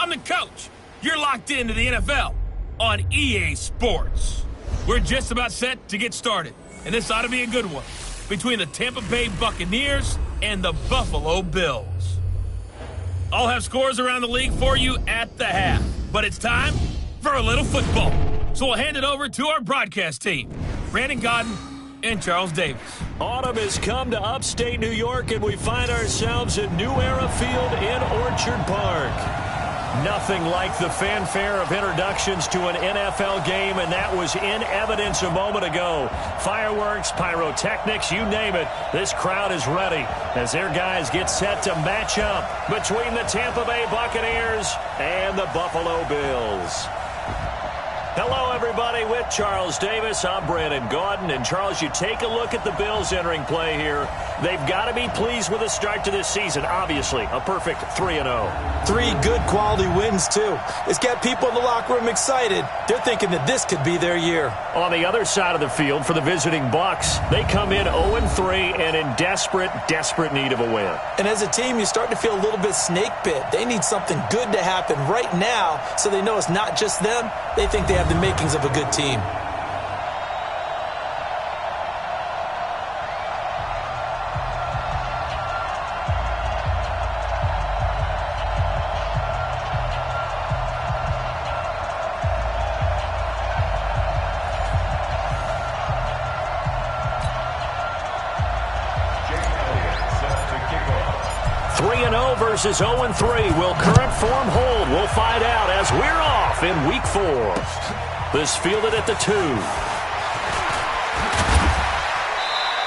I'm the coach. You're locked into the NFL on EA Sports. We're just about set to get started, and this ought to be a good one between the Tampa Bay Buccaneers and the Buffalo Bills. I'll have scores around the league for you at the half, but it's time for a little football. So we'll hand it over to our broadcast team, Brandon Godden and Charles Davis. Autumn has come to upstate New York, and we find ourselves at New Era Field in Orchard Park. Nothing like the fanfare of introductions to an NFL game, and that was in evidence a moment ago. Fireworks, pyrotechnics, you name it. This crowd is ready as their guys get set to match up between the Tampa Bay Buccaneers and the Buffalo Bills. Hello, everybody. With Charles Davis, I'm Brandon Gaudin. And, Charles, you take a look at the Bills entering play here. They've got to be pleased with the start to this season. Obviously, a perfect 3-0. 3 good quality wins, too. It's got people in the locker room excited. They're thinking that this could be their year. On the other side of the field for the visiting Bucks, they come in 0-3 and in desperate need of a win. And as a team, you start to feel a little bit snake bit. They need something good to happen right now so they know it's not just them. They think they have the makings of a good team. Versus 0-3. Will current form hold? We'll find out as we're off in Week 4. This fielded at the 2.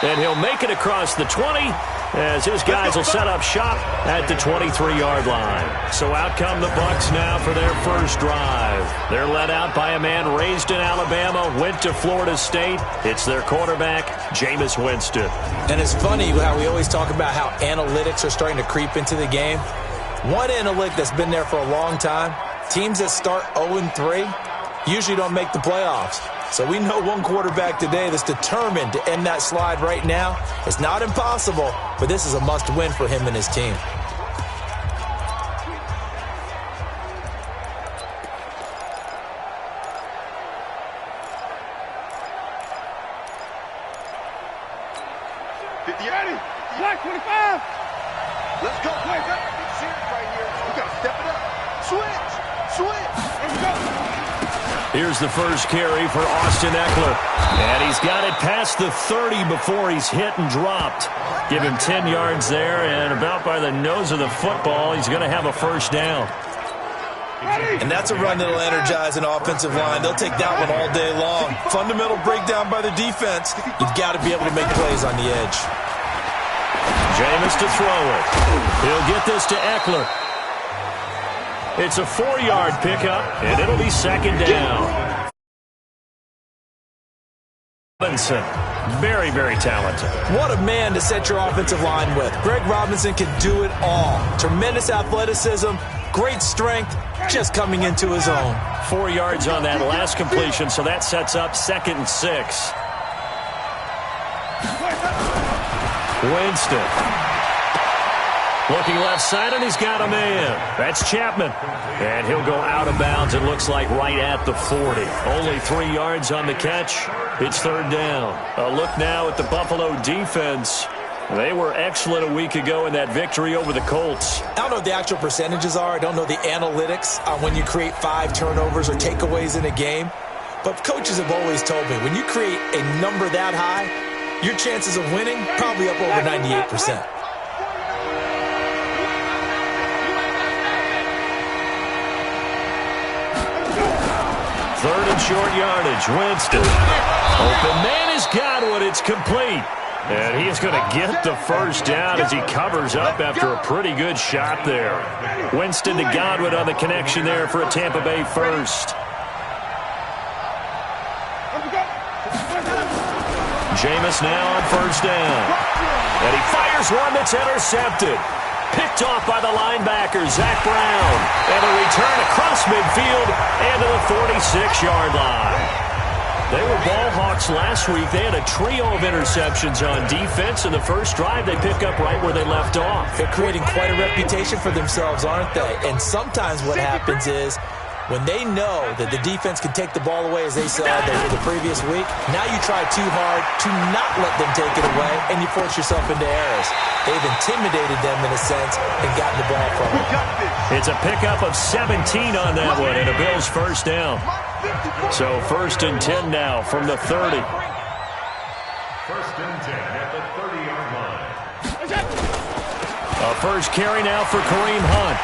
And he'll make it across the 20 as his guys will set up shop at the 23-yard line. So out come the Bucs now for their first drive. They're led out by a man raised in Alabama, went to Florida State. It's their quarterback, Jameis Winston. And it's funny how we always talk about how analytics are starting to creep into the game. One analytic that's been there for a long time, teams that start 0-3 usually don't make the playoffs. So we know one quarterback today that's determined to end that slide right now. It's not impossible, but this is a must-win for him and his team. Black 25. Let's go. Wait, it's serious right here. We got to step it up. Switch. Let's go. Here's the first carry for Austin Eckler. And he's got it past the 30 before he's hit and dropped. Give him 10 yards there, and about by the nose of the football, he's going to have a first down. And that's a run that'll energize an offensive line. They'll take that one all day long. Fundamental breakdown by the defense. You've got to be able to make plays on the edge. Jameis to throw it. He'll get this to Eckler. It's a 4-yard pickup, and it'll be second down. Robinson, very talented. What a man to set your offensive line with. Greg Robinson can do it all. Tremendous athleticism, great strength, just coming into his own. 4 yards on that last completion, so that sets up 2nd and 6. Winston. Looking left side, and he's got a man. That's Chapman. And he'll go out of bounds, it looks like, right at the 40. Only 3 yards on the catch. It's third down. A look now at the Buffalo defense. They were excellent a week ago in that victory over the Colts. I don't know what the actual percentages are. I don't know the analytics on when you create 5 turnovers or takeaways in a game. But coaches have always told me, when you create a number that high, your chances of winning probably up over 98%. Third and short yardage. Winston. Open man has got one. It's complete. And he's going to get the first down as he covers up after a pretty good shot there. Winston to Godwin on the connection there for a Tampa Bay first. Jameis now on first down. And he fires one that's intercepted. Picked off by the linebacker, Zach Brown. And a return across midfield and to the 46-yard line. They were ball hawks last week. They had a trio of interceptions on defense. In the first drive, they pick up right where they left off. They're creating quite a reputation for themselves, aren't they? And sometimes what happens is when they know that the defense can take the ball away, as they saw the previous week, now you try too hard to not let them take it away, and you force yourself into errors. They've intimidated them in a sense and gotten the ball from them. It's a pickup of 17 on that one, and a Bills first down. So 1st and 10 now from the 30. 1st and 10 at the 30-yard line. A first carry now for Kareem Hunt.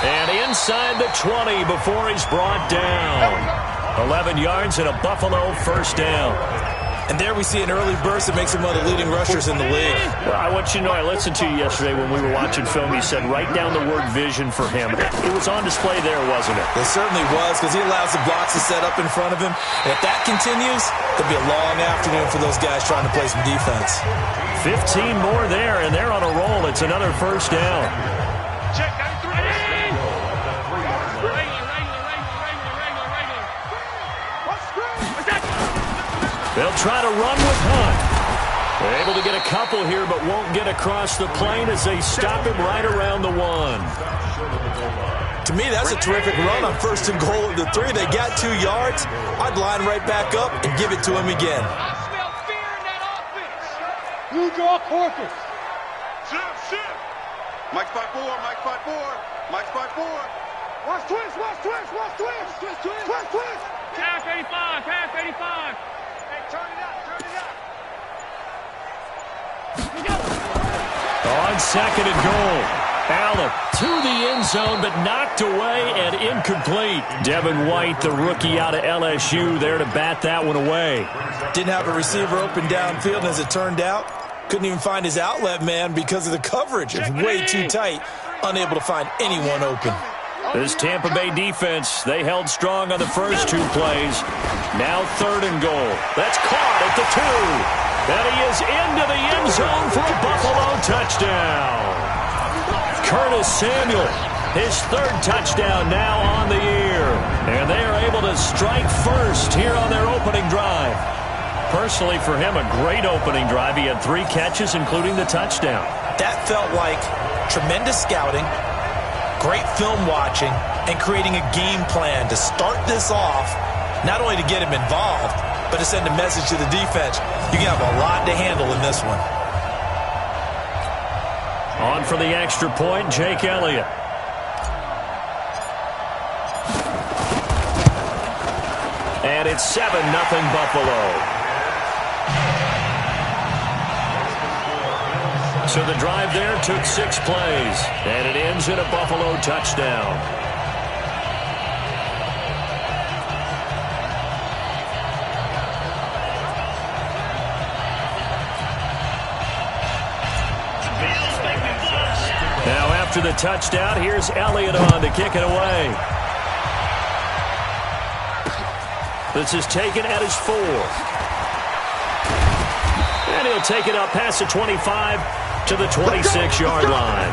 And inside the 20 before he's brought down. 11 yards and a Buffalo first down. And there we see an early burst that makes him one of the leading rushers in the league. Well, I want you to know, I listened to you yesterday when we were watching film. You said write down the word vision for him. It was on display there, wasn't it? It certainly was, because he allows the blocks to set up in front of him. And if that continues, it'll be a long afternoon for those guys trying to play some defense. 15 more there, and they're on a roll. It's another first down. Check, got it, 3. They'll try to run with Hunt. They're able to get a couple here, but won't get across the plane as they stop him right around the 1. To me, that's a terrific run on 1st and goal at the 3. They got 2 yards. I'd line right back up and give it to him again. I smell fear in that offense. New draw corpus. Shift. Mike's 5-4, Mike's 5-4, Mike's 5-4. Watch twist. Half 85. Hey, turn it up. On 2nd and goal. Allen to the end zone, but knocked away and incomplete. Devin White, the rookie out of LSU, there to bat that one away. Didn't have a receiver open downfield, and as it turned out, couldn't even find his outlet man because of the coverage. It's way too tight, unable to find anyone open. This Tampa Bay defense, they held strong on the first 2 plays. Now 3rd and goal. That's caught at the 2. And he is into the end zone for a Buffalo touchdown. Curtis Samuel, his 3rd touchdown now on the year. And they are able to strike first here on their opening drive. Personally, for him, a great opening drive. He had 3 catches, including the touchdown. That felt like tremendous scouting, great film watching, and creating a game plan to start this off, not only to get him involved, but to send a message to the defense. You can have a lot to handle in this one. On for the extra point, Jake Elliott. And it's 7-0 Buffalo. So the drive there took 6 plays, and it ends in a Buffalo touchdown. Now after the touchdown, here's Elliott on to kick it away. This is taken at his 4. And he'll take it up past the 25 to the 26-yard line.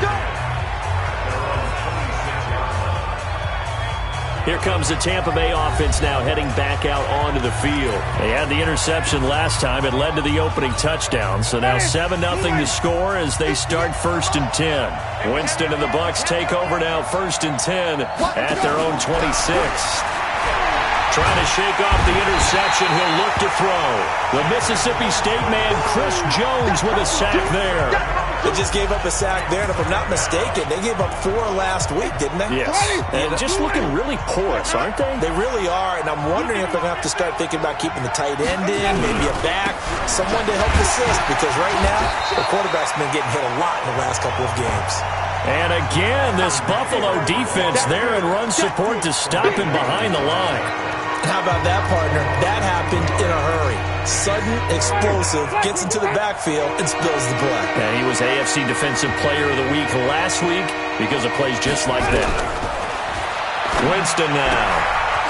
Here comes the Tampa Bay offense now heading back out onto the field. They had the interception last time. It led to the opening touchdown. So now 7-0 to score as they start 1st and 10. Winston and the Bucs take over now 1st and 10 at their own 26. Trying to shake off the interception. He'll look to throw. The Mississippi State man, Chris Jones, with a sack there. They just gave up a sack there, and if I'm not mistaken, they gave up 4 last week, didn't they? Yes. And just looking really porous, aren't they? They really are, and I'm wondering if they're going to have to start thinking about keeping the tight end in, maybe a back, someone to help assist, because right now, the quarterback's been getting hit a lot in the last couple of games. And again, this Buffalo defense there in run support to stop him behind the line. How about that, partner? That happened in a hurry. Sudden, explosive, gets into the backfield, and spills the play. And he was AFC Defensive Player of the Week last week because of plays just like that. Winston now.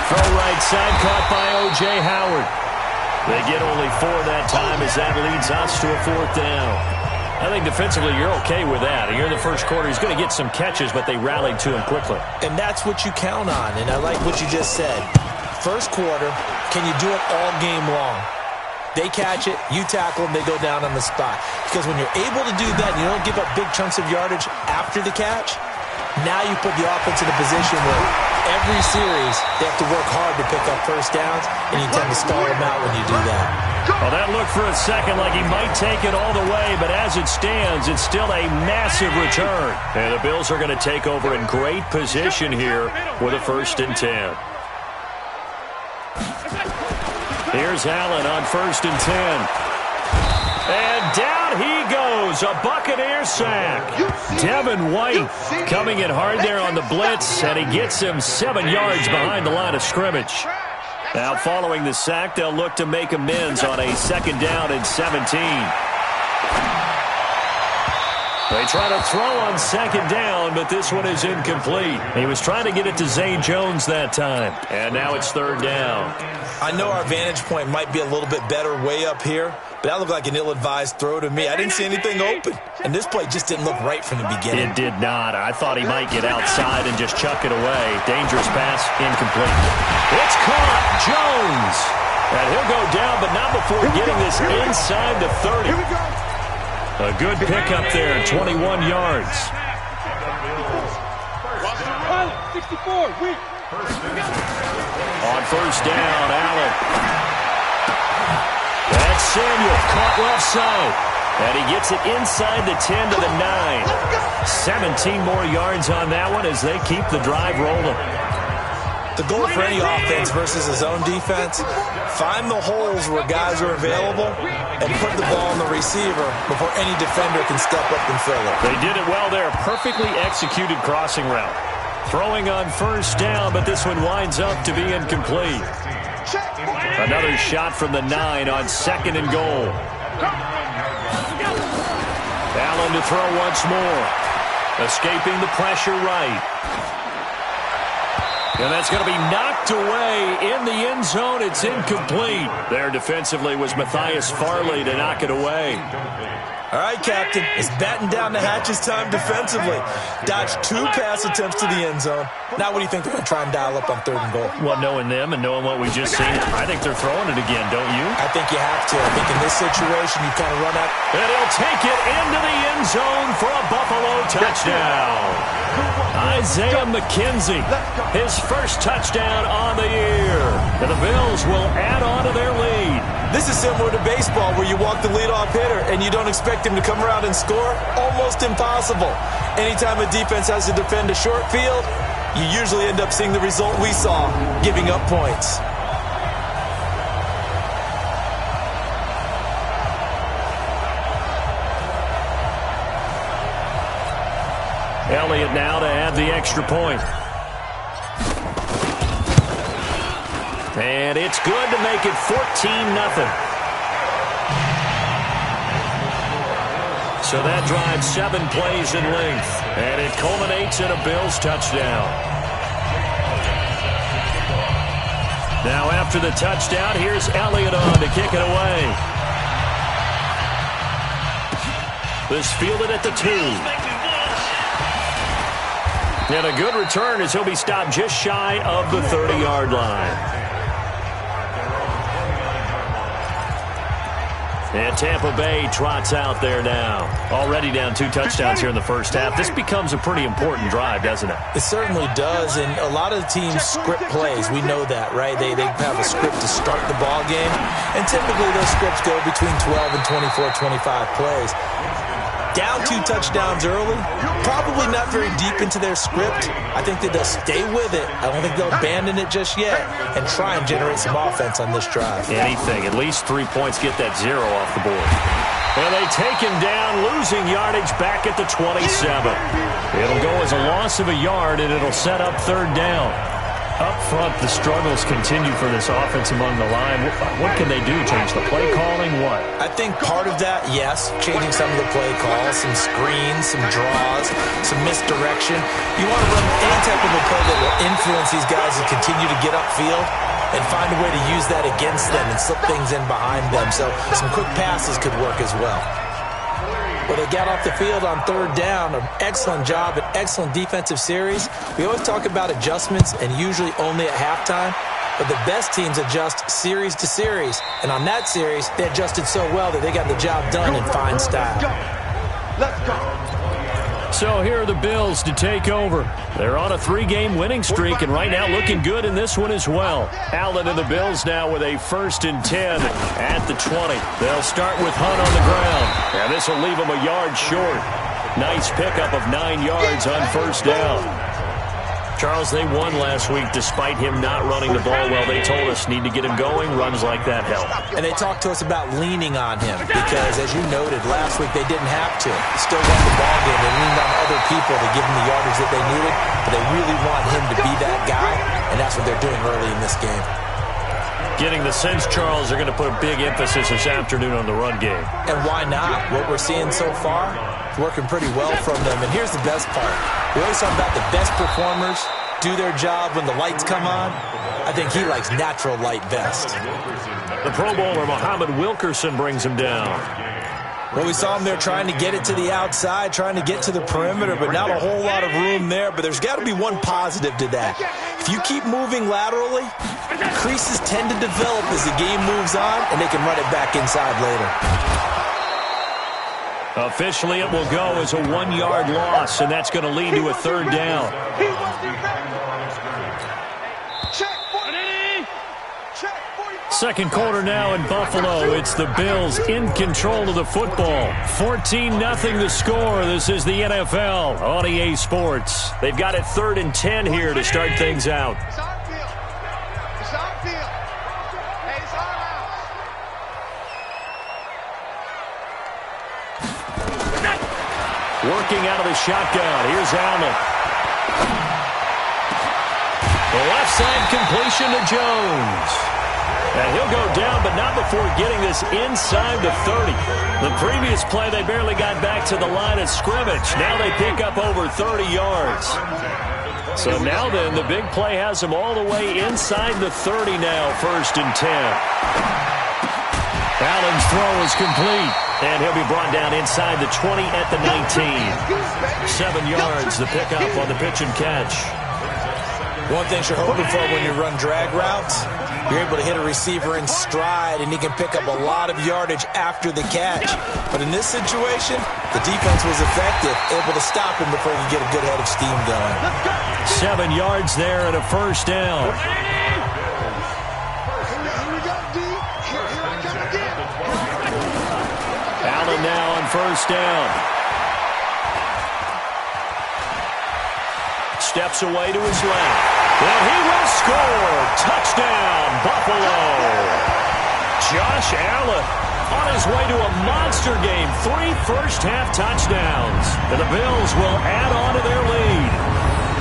Throw right side, caught by O.J. Howard. They get only 4 that time as that leads us to a 4th down. I think defensively you're okay with that. Here in the first quarter, he's going to get some catches, but they rallied to him quickly. And that's what you count on, and I like what you just said. first quarter, can you do it all game long? They catch it, you tackle them, they go down on the spot. Because when you're able to do that, you don't give up big chunks of yardage after the catch, now you put the offense in a position where every series they have to work hard to pick up first downs, and you tend to stall them out when you do that. Well, that looked for a second like he might take it all the way, but as it stands, it's still a massive return. And the Bills are going to take over in great position here with a 1st and 10. Here's Allen on 1st and 10. And down he goes, a Buccaneer sack. Devin White coming in hard there on the blitz, and he gets him 7 yards behind the line of scrimmage. Now following the sack, they'll look to make amends on a 2nd down and 17. They try to throw on 2nd down, but this one is incomplete. He was trying to get it to Zay Jones that time, and now it's 3rd down. I know our vantage point might be a little bit better way up here, but that looked like an ill-advised throw to me. I didn't see anything open, and this play just didn't look right from the beginning. It did not. I thought he might get outside and just chuck it away. Dangerous pass, incomplete. It's caught, Jones. And he'll go down, but not before getting this inside the 30. A good pickup there, 21 yards. 64, weak. On 1st down, Allen. That's Samuel, caught left side. And he gets it inside the 10 to the 9. 17 more yards on that one as they keep the drive rolling. The goal for any offense versus a zone defense, find the holes where guys are available and put the ball on the receiver before any defender can step up and fill it. They did it well there. Perfectly executed crossing route. Throwing on 1st down, but this one winds up to be incomplete. Another shot from the 9 on 2nd and goal. Allen to throw once more. Escaping the pressure right. And that's going to be knocked away in the end zone. It's incomplete. There defensively was Matthias Farley to knock it away. All right, Captain, it's batten down the hatches time defensively. Dodged 2 pass attempts to the end zone. Now what do you think they're going to try and dial up on 3rd and goal? Well, knowing them and knowing what we just seen, I think they're throwing it again, don't you? I think you have to. I think in this situation, you kind of run out. And he'll take it into the end zone for a Buffalo touchdown. Isaiah McKenzie, his 1st touchdown on the year. And the Bills will add on to their lead. This is similar to baseball where you walk the leadoff hitter and you don't expect him to come around and score. Almost impossible. Anytime a defense has to defend a short field, you usually end up seeing the result we saw, giving up points. Elliott now to add the extra point. And it's good to make it 14-0. So that drives 7 plays in length. And it culminates in a Bills touchdown. Now after the touchdown, here's Elliott on to kick it away. This fielded at the 2. And a good return as he'll be stopped just shy of the 30-yard line. And Tampa Bay trots out there now. Already down 2 touchdowns here in the first half. This becomes a pretty important drive, doesn't it? It certainly does, and a lot of the teams script plays. We know that, right? They have a script to start the ball game, and typically those scripts go between 12 and 24, 25 plays. Down 2 touchdowns early, probably not very deep into their script. I think that they'll stay with it. I don't think they'll abandon it just yet and try and generate some offense on this drive. Anything. At least 3 points, get that 0 off the board. And they take him down, losing yardage back at the 27. It'll go as a loss of a yard, and it'll set up 3rd down. Up front, the struggles continue for this offense among the line. What can they do? Change the play calling? What? I think part of that, yes, changing some of the play calls, some screens, some draws, some misdirection. You want to run any type of a play that will influence these guys to continue to get upfield and find a way to use that against them and slip things in behind them. So some quick passes could work as well. Well, they got off the field on 3rd down. An excellent job, an excellent defensive series. We always talk about adjustments and usually only at halftime. but the best teams adjust series to series. And on that series, they adjusted so well that they got the job done in fine style. Let's go. So here are the Bills to take over. They're on a 3-game winning streak, and right now looking good in this one as well. Allen and the Bills now with a 1st and 10 at the 20. They'll start with Hunt on the ground, and this will leave them a yard short. Nice pickup of 9 yards on 1st down. Charles, they won last week despite him not running the ball well. They told us need to get him going. Runs like that help. And they talked to us about leaning on him because, as you noted, last week they didn't have to. Still won the ball game. They leaned on other people to give them the yardage that they needed, but they really want him to be that guy, and that's what they're doing early in this game. Getting the sense, Charles, they're going to put a big emphasis this afternoon on the run game. And why not? What we're seeing so far, it's working pretty well from them. And here's the best part. We always talk about the best performers do their job when the lights come on. I think he likes natural light best. The Pro Bowler, Muhammad Wilkerson, brings him down. Well, we saw him there trying to get it to the outside, trying to get to the perimeter, but not a whole lot of room there. But there's got to be one positive to that. If you keep moving laterally, creases tend to develop as the game moves on, and they can run it back inside later. Officially, it will go as a 1-yard loss, and that's going to lead to a 3rd down. Second quarter now in Buffalo. It's the Bills in control of the football. 14-0 the score. This is the NFL on EA Sports. They've got it 3rd and 10 here to start things out. It's our field. It's our field. Hey, it's our house. Working out of the shotgun. Here's Allen. The left side completion to Jones. And he'll go down, but not before getting this inside the 30. The previous play, they barely got back to the line of scrimmage. Now they pick up over 30 yards. So now then, the big play has them all the way inside the 30 now, 1st and 10. Allen's throw is complete, and he'll be brought down inside the 20 at the 19. 7 yards, the pickup on the pitch and catch. One thing you're hoping for when you run drag routes, you're able to hit a receiver in stride, and he can pick up a lot of yardage after the catch. But in this situation, the defense was effective, able to stop him before he could get a good head of steam going. 7 yards there and a 1st down. Allen now on 1st down. Steps away to his left. And he will score. Touchdown, Buffalo. Josh Allen on his way to a monster game. 3 first-half touchdowns. And the Bills will add on to their lead.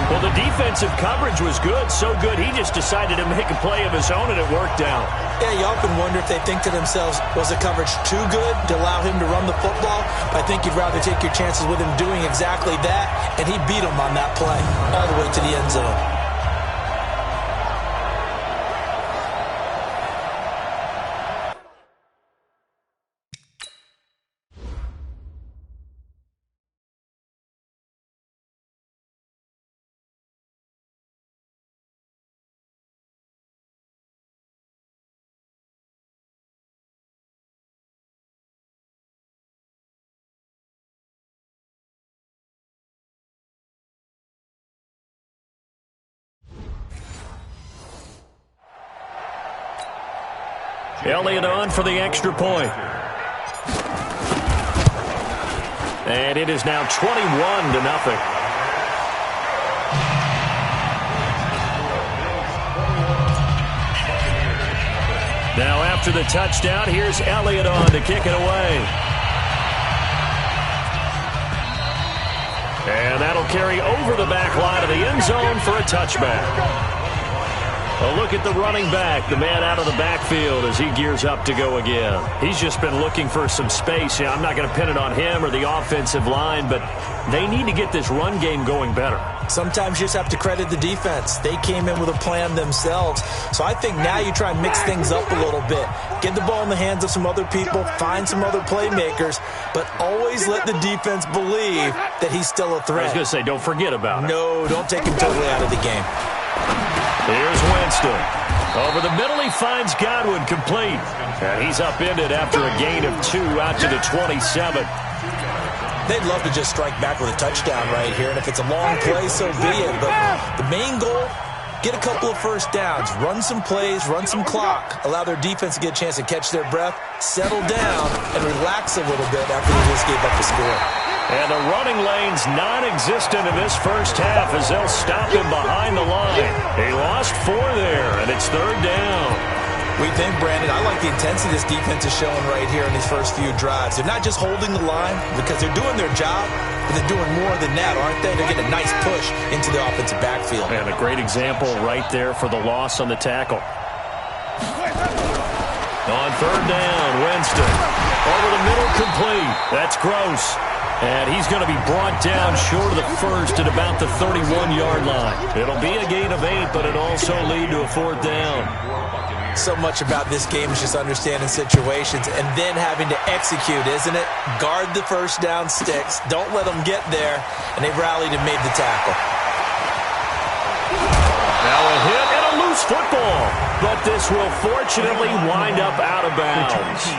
Well, the defensive coverage was good. So good, he just decided to make a play of his own, and it worked out. Yeah, you often wonder if they think to themselves, was the coverage too good to allow him to run the football? I think you'd rather take your chances with him doing exactly that, and he beat him on that play all the way to the end zone. Elliott on for the extra point. And it is now 21-0. Now after the touchdown, here's Elliott on to kick it away. And that'll carry over the back line of the end zone for a touchback. A look at the running back, the man out of the backfield as he gears up to go again. He's just been looking for some space. Yeah, I'm not going to pin it on him or the offensive line, but they need to get this run game going better. Sometimes you just have to credit the defense. They came in with a plan themselves. So I think now you try and mix things up a little bit. Get the ball in the hands of some other people, find some other playmakers, but always let the defense believe that he's still a threat. I was going to say, don't forget about it. No, don't take him totally out of the game. Here's Winston. Over the middle, he finds Godwin complete. And he's upended after a gain of 2 out to the 27. They'd love to just strike back with a touchdown right here, and if it's a long play, so be it. But the main goal, get a couple of first downs, run some plays, run some clock, allow their defense to get a chance to catch their breath, settle down, and relax a little bit after they just gave up the score. And the running lane's non-existent in this first half as they'll stop him behind the line. He lost 4 there, and it's 3rd down. We think, Brandon, I like the intensity this defense is showing right here in these first few drives. They're not just holding the line because they're doing their job, but they're doing more than that, aren't they? They're getting a nice push into the offensive backfield. And a great example right there for the loss on the tackle. On 3rd down, Winston. Over the middle, complete. That's Gross. And he's going to be brought down short of the first at about the 31-yard line. It'll be a gain of 8, but it'll also lead to a 4th down. So much about this game is just understanding situations and then having to execute, isn't it? Guard the first down sticks. Don't let them get there. And they've rallied and made the tackle. Now a hit and a loose football. But this will fortunately wind up out of bounds.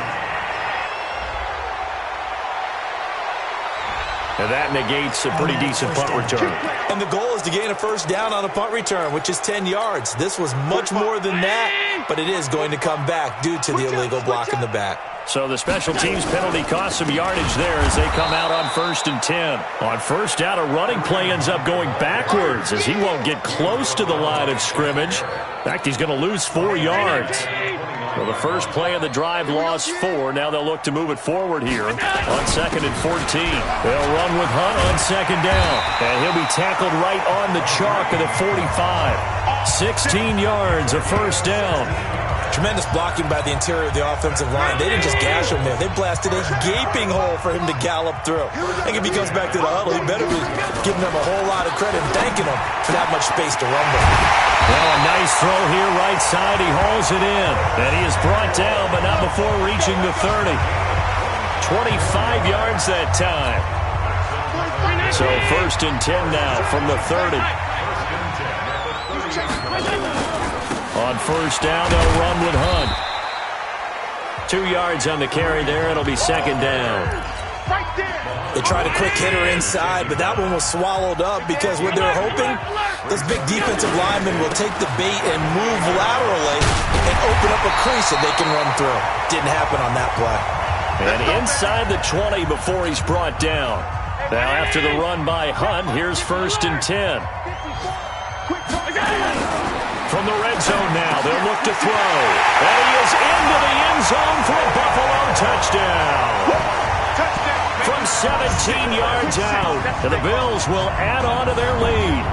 And that negates a pretty decent punt return. And the goal is to gain a first down on a punt return, which is 10 yards. This was much more than that, but it is going to come back due to the illegal block in the back. So the special teams penalty cost some yardage there as they come out on 1st and 10. On 1st down, a running play ends up going backwards as he won't get close to the line of scrimmage. In fact, he's going to lose 4 yards. Well, the first play of the drive lost 4. Now they'll look to move it forward here on 2nd and 14. They'll run with Hunt on 2nd down. And he'll be tackled right on the chalk at the 45. 16 yards, a first down. Tremendous blocking by the interior of the offensive line. They didn't just gash him there. They blasted a gaping hole for him to gallop through. I think if he comes back to the huddle, he better be giving them a whole lot of credit and thanking them for that much space to run with. Well, a nice throw here, right side. He hauls it in. And he is brought down, but not before reaching the 30. 25 yards that time. So 1st and 10 now from the 30. On 1st down, they'll run with Hunt. 2 yards on the carry there. It'll be 2nd down. They tried a quick hitter inside, but that one was swallowed up because what they're hoping, those big defensive linemen will take the bait and move laterally and open up a crease that they can run through. Didn't happen on that play. And inside the 20 before he's brought down. Now after the run by Hunt, here's 1st and 10. From the red zone now, they'll look to throw. And he is into the end zone for a Buffalo touchdown. From 17 yards out, and the Bills will add on to their lead.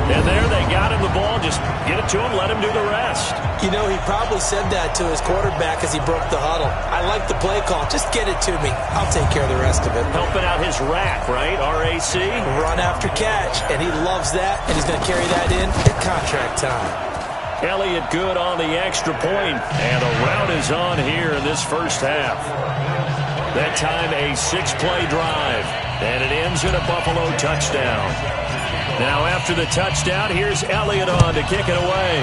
And there they got him the ball. Just get it to him, let him do the rest. You know, he probably said that to his quarterback as he broke the huddle. I like the play call. Just get it to me. I'll take care of the rest of it. Helping out his rack, right? RAC? Run after catch, and he loves that, and he's going to carry that in at contract time. Elliott good on the extra point, and a rout is on here in this first half. That time a 6-play drive, and it ends in a Buffalo touchdown. Now after the touchdown, here's Elliott on to kick it away.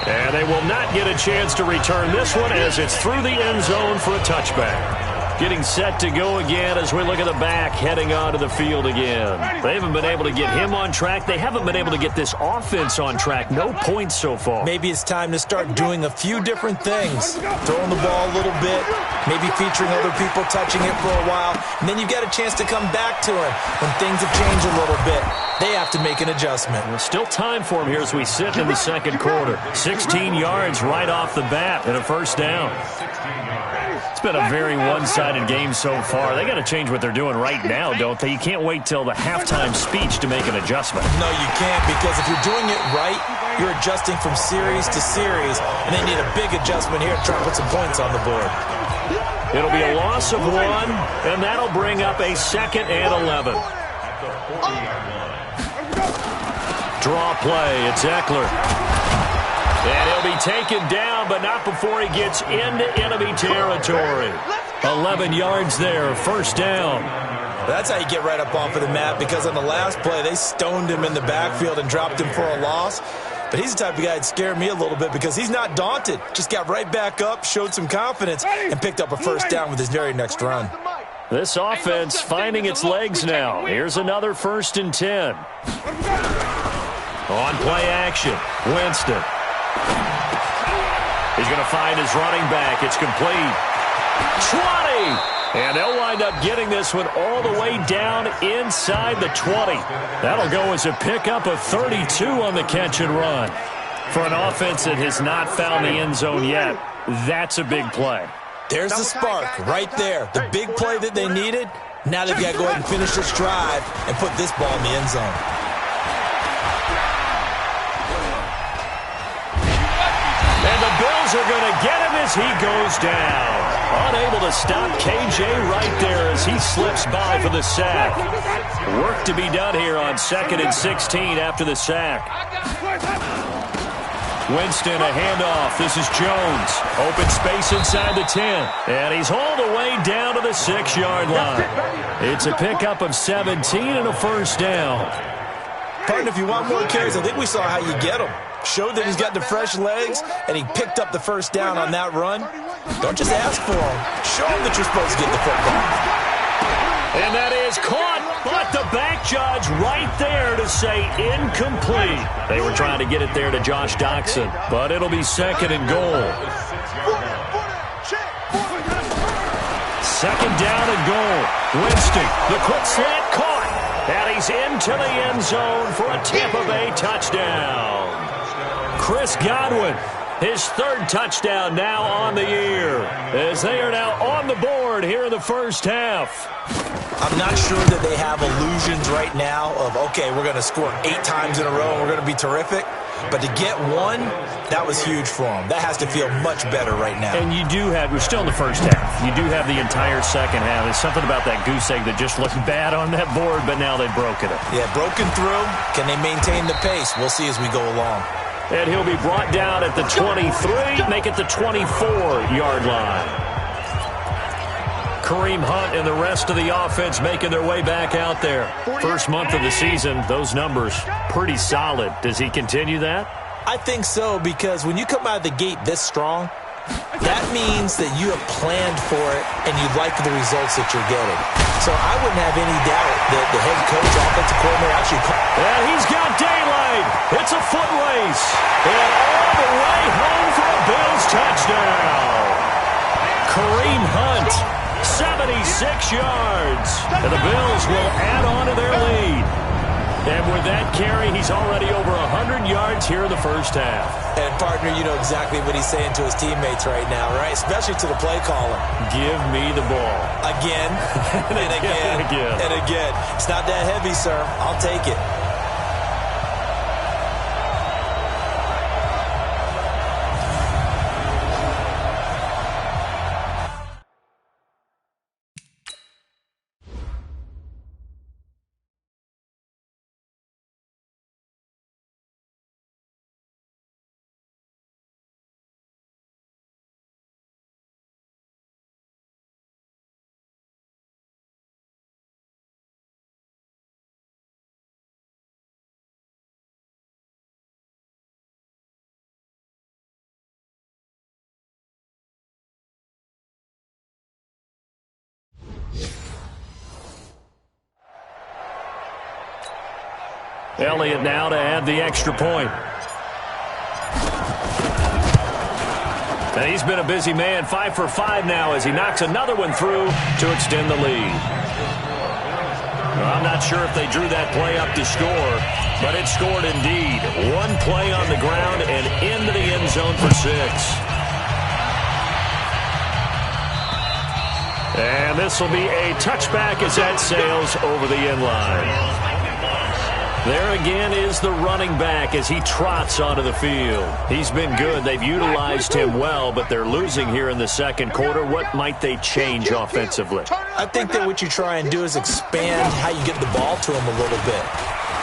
And they will not get a chance to return this one as it's through the end zone for a touchback. Getting set to go again as we look at the back heading onto the field again. They haven't been able to get him on track. They haven't been able to get this offense on track. No points so far. Maybe it's time to start doing a few different things. Throwing the ball a little bit, maybe featuring other people touching it for a while, and then you've got a chance to come back to him when things have changed a little bit. They have to make an adjustment. There's still time for him here as we sit in the second quarter. 16 yards right off the bat and a first down. It's been a very one-sided game so far. They got to change what they're doing right now, don't they? You can't wait till the halftime speech to make an adjustment. No, you can't, because if you're doing it right, you're adjusting from series to series, and they need a big adjustment here to try to put some points on the board. It'll be a loss of 1, and that'll bring up a 2nd and 11. Draw play. It's Eckler. And he'll be taken down, but not before he gets into enemy territory. 11 yards there, first down. That's how you get right up off of the mat, because on the last play, they stoned him in the backfield and dropped him for a loss. But he's the type of guy that scared me a little bit because he's not daunted. Just got right back up, showed some confidence, and picked up a first down with his very next run. This offense finding its legs now. Here's another 1st and 10. On play action, Winston. He's going to find his running back. It's complete. 20! And they'll wind up getting this one all the way down inside the 20. That'll go as a pickup of 32 on the catch and run. For an offense that has not found the end zone yet, that's a big play. There's the spark right there. The big play that they needed. Now they've got to go ahead and finish this drive and put this ball in the end zone. And the Bills are going to get him as he goes down. Unable to stop KJ right there as he slips by for the sack. Work to be done here on 2nd and 16 after the sack. Winston, a handoff. This is Jones. Open space inside the 10. And he's all the way down to the 6-yard line. It's a pickup of 17 and a first down. Partner, if you want more carries, I think we saw how you get them. Showed that he's got the fresh legs, and he picked up the first down on that run. Don't just ask for them. Show them that you're supposed to get the football. And that is caught, but the back judge right there to say incomplete. They were trying to get it there to Josh Doxson, but it'll be 2nd and goal. 2nd down and goal. Winston, the quick slant caught, and he's into the end zone for a Tampa Bay touchdown. Chris Godwin, his 3rd touchdown now on the year, as they are now on the board here in the first half. I'm not sure that they have illusions right now of, okay, we're going to score 8 times in a row and we're going to be terrific. But to get one, that was huge for them. That has to feel much better right now. And you do have, we're still in the first half. You do have the entire second half. There's something about that goose egg that just looked bad on that board, but now they've broken it. Yeah, broken through. Can they maintain the pace? We'll see as we go along. And he'll be brought down at the 23, make it the 24-yard line. Kareem Hunt and the rest of the offense making their way back out there. First month of the season, those numbers pretty solid. Does he continue that? I think so, because when you come out of the gate this strong, that means that you have planned for it and you like the results that you're getting. So I wouldn't have any doubt that the head coach, offensive coordinator actually... And he's got daylight. It's a foot race. And all the way home for a Bills touchdown. Kareem Hunt, 76 yards. And the Bills will add on to their lead. And with that carry, he's already over 100 yards here in the first half. And, partner, you know exactly what he's saying to his teammates right now, right? Especially to the play caller. Give me the ball. Again, and again, and again. It's not that heavy, sir. I'll take it. Elliott now to add the extra point. And he's been a busy man, 5 for 5 now as he knocks another one through to extend the lead. Well, I'm not sure if they drew that play up to score, but it scored indeed. One play on the ground and into the end zone for 6. And this will be a touchback as that sails over the end line. There again is the running back as he trots onto the field. He's been good. They've utilized him well, but they're losing here in the second quarter. What might they change offensively? I think that what you try and do is expand how you get the ball to him a little bit.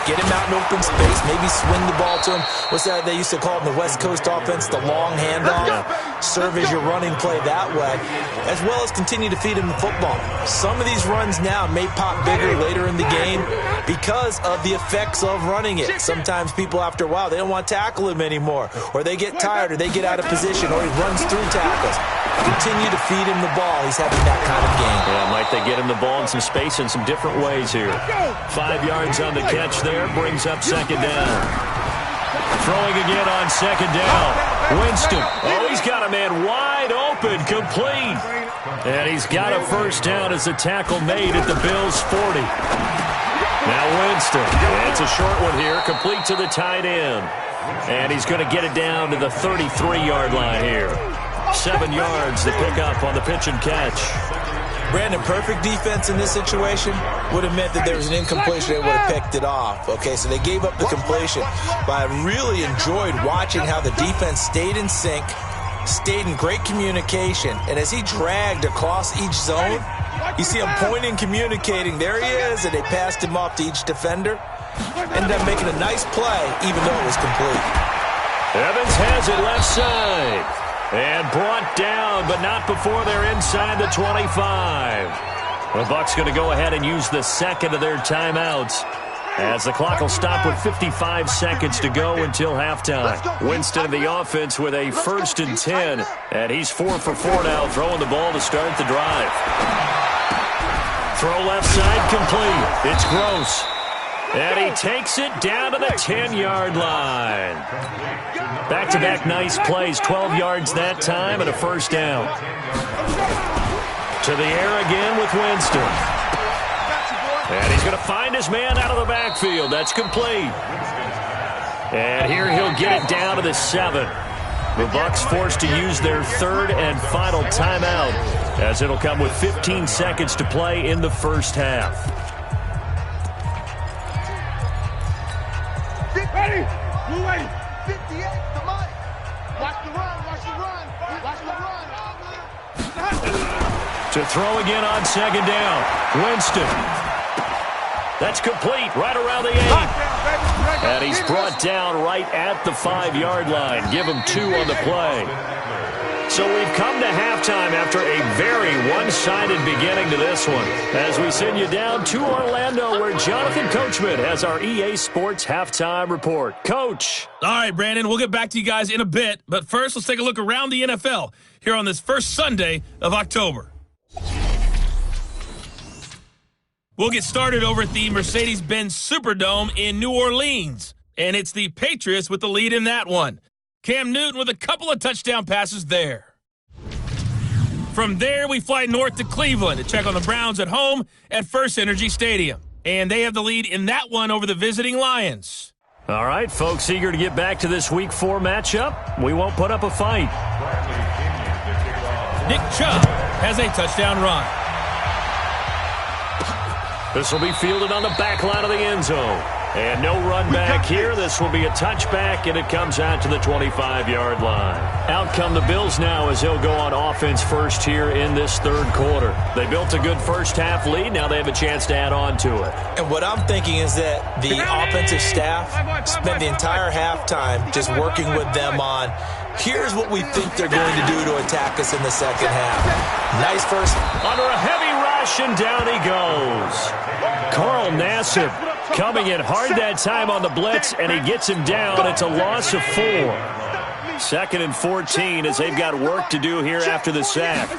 Get him out in open space, maybe swing the ball to him. What's that they used to call it in the West Coast offense, the long handoff? serve as your running play that way, as well as continue to feed him the football. Some of these runs now may pop bigger later in the game because of the effects of running it. Sometimes people, after a while, they don't want to tackle him anymore, or they get tired, or they get out of position, or he runs through tackles. Continue to feed him the ball. He's having that kind of game. Yeah, Mike, they get him the ball in some space in some different ways here. 5 yards on the catch there, brings up second down. Throwing again on second down. Winston. Oh, he's got a man wide open, complete. And he's got a first down as the tackle made at the Bills' 40. Now Winston. It's a short one here, complete to the tight end. And he's going to get it down to the 33-yard line here. 7 yards to pick up on the pitch and catch. Brandon, perfect defense in this situation would have meant that there was an incompletion. They would have picked it off. Okay, so they gave up the completion. But I really enjoyed watching how the defense stayed in sync, stayed in great communication. And as he dragged across each zone, you see him pointing, communicating. There he is, and they passed him off to each defender. Ended up making a nice play, even though it was complete. Evans has it left side. And brought down, but not before they're inside the 25. The Bucs going to go ahead and use the second of their timeouts, as the clock will stop with 55 seconds to go until halftime. Winston in the offense with a 1st and 10, and he's 4 for 4 now, throwing the ball to start the drive. Throw left side complete. It's Gross. And he takes it down to the 10-yard line. Back-to-back nice plays, 12 yards that time and a first down. To the air again with Winston. And he's going to find his man out of the backfield. That's complete. And here he'll get it down to the 7. The Bucs forced to use their 3rd and final timeout, as it'll come with 15 seconds to play in the first half. Ready? Blue 80. 58 to Mike. Watch the run. Watch the run. Watch the run. To throw again on second down. Winston. That's complete right around the 8. And he's brought down right at the 5-yard line. Give him 2 on the play. So we've come to halftime after a very one-sided beginning to this one, as we send you down to Orlando, where Jonathan Coachman has our EA Sports halftime report. Coach. All right, Brandon, we'll get back to you guys in a bit, but first let's take a look around the NFL here on this first Sunday of October. We'll get started over at the Mercedes-Benz Superdome in New Orleans, and it's the Patriots with the lead in that one. Cam Newton with a couple of touchdown passes there. From there, we fly north to Cleveland to check on the Browns at home at First Energy Stadium. And they have the lead in that one over the visiting Lions. All right, folks, eager to get back to this Week 4 matchup. We won't put up a fight. Nick Chubb has a touchdown run. This will be fielded on the back line of the end zone. And no run back here. This will be a touchback, and it comes out to the 25-yard line. Out come the Bills now as they'll go on offense first here in this third quarter. They built a good first-half lead. Now they have a chance to add on to it. And what I'm thinking is that the offensive staff spent the entire halftime just working with them on, here's what we think they're going to do to attack us in the second half. Nice first. Under a heavy rush, and down he goes. Carl Nassib coming in hard that time on the blitz, and he gets him down. It's a loss of 4. 2nd and 14 as they've got work to do here after the sack.